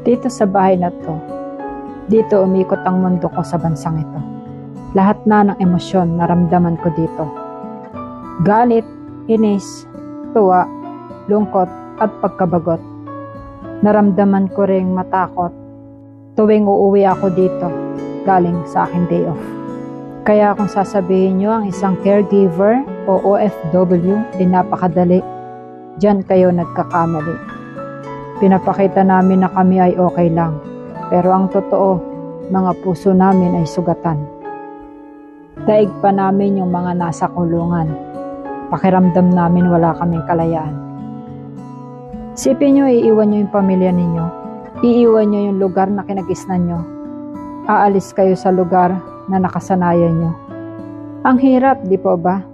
Dito sa bahay na to, dito umikot ang mundo ko sa bansang ito. Lahat na ng emosyon naramdaman ko dito. Galit, inis, tuwa, lungkot at pagkabagot. Naramdaman ko ring matakot tuwing uuwi ako dito galing sa aking day off. Kaya kung sasabihin nyo ang isang caregiver o OFW ay napakadali, diyan kayo nagkakamali. Pinapakita namin na kami ay okay lang, pero ang totoo, mga puso namin ay sugatan. Daig pa namin yung mga nasa kulungan. Pakiramdam namin wala kaming kalayaan. Isipin nyo, iiwan nyo yung pamilya ninyo. Iiwan nyo yung lugar na kinagisnan nyo. Aalis kayo sa lugar na nakasanayan nyo. Ang hirap, di po ba?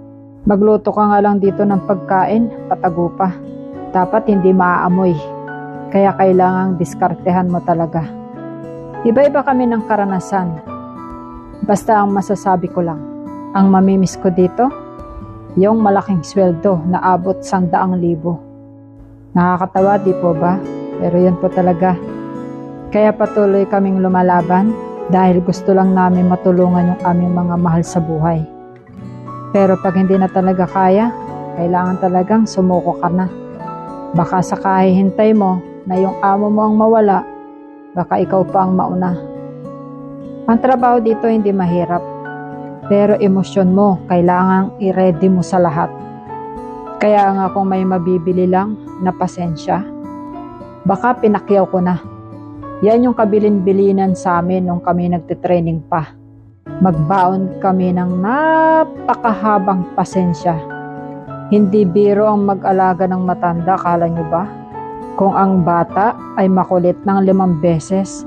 Magluto ka nga lang dito ng pagkain, patago pa. Dapat hindi maaamoy. Kaya kailangang diskartehan mo talaga. Iba-iba kami ng karanasan. Basta ang masasabi ko lang, ang mamimiss ko dito, yung malaking sweldo na abot 100,000. Nakakatawa, di po ba? Pero yan po talaga. Kaya patuloy kaming lumalaban dahil gusto lang namin matulungan yung aming mga mahal sa buhay. Pero pag hindi na talaga kaya, kailangan talagang sumuko ka na. Baka sa kahihintay mo na yung amo mo ang mawala, baka ikaw pa ang mauna. Ang trabaho dito hindi mahirap, pero emosyon mo kailangang i-ready mo sa lahat. Kaya nga kung may mabibili lang na pasensya, baka pinakyaw ko na. Yan yung kabilin-bilinan sa amin nung kami nagtitraining pa. Magbaon kami ng napakahabang pasensya. Hindi biro ang mag-alaga ng matanda, kala nyo ba? Kung ang bata ay makulit ng 5 beses,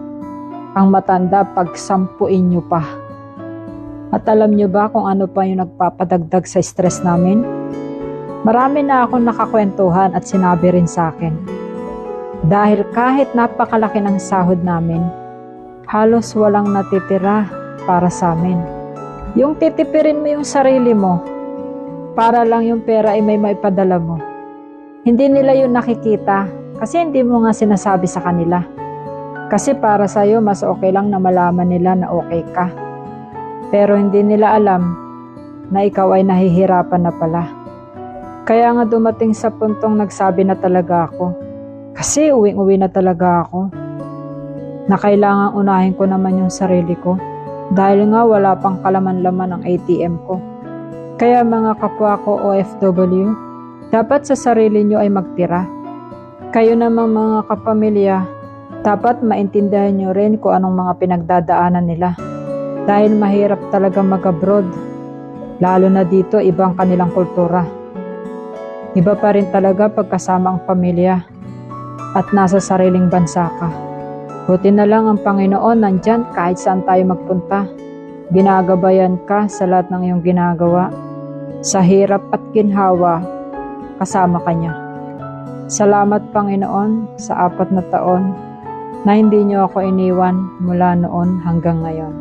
ang matanda pagsampuin nyo pa. At alam nyo ba kung ano pa yung nagpapadagdag sa stress namin? Marami na akong nakakwentuhan at sinabi rin sa akin. Dahil kahit napakalaki ng sahod namin, halos walang natitira para sa amin. Yung titipirin mo yung sarili mo, para lang yung pera ay may maipadala mo. Hindi nila yun nakikita kasi hindi mo nga sinasabi sa kanila. Kasi para sa'yo, mas okay lang na malaman nila na okay ka. Pero hindi nila alam na ikaw ay nahihirapan na pala. Kaya nga dumating sa puntong nagsabi na talaga ako. Kasi uwing-uwi na talaga ako. Na kailangang unahin ko naman yung sarili ko. Dahil nga wala pang kalaman-laman ang ATM ko. Kaya mga kapwa ko OFW, dapat sa sarili nyo ay magtira. Kayo namang mga kapamilya, dapat maintindihan nyo rin kung anong mga pinagdadaanan nila. Dahil mahirap talaga mag-abroad. Lalo na dito, ibang kanilang kultura. Iba pa rin talaga pagkasama ang pamilya at nasa sariling bansa ka. Buti na lang ang Panginoon nandyan kahit saan tayo magpunta. Ginagabayan ka sa lahat ng iyong ginagawa. Sa hirap at ginhawa, kasama ka niya. Salamat Panginoon sa 4 na taon na hindi niyo ako iniwan mula noon hanggang ngayon.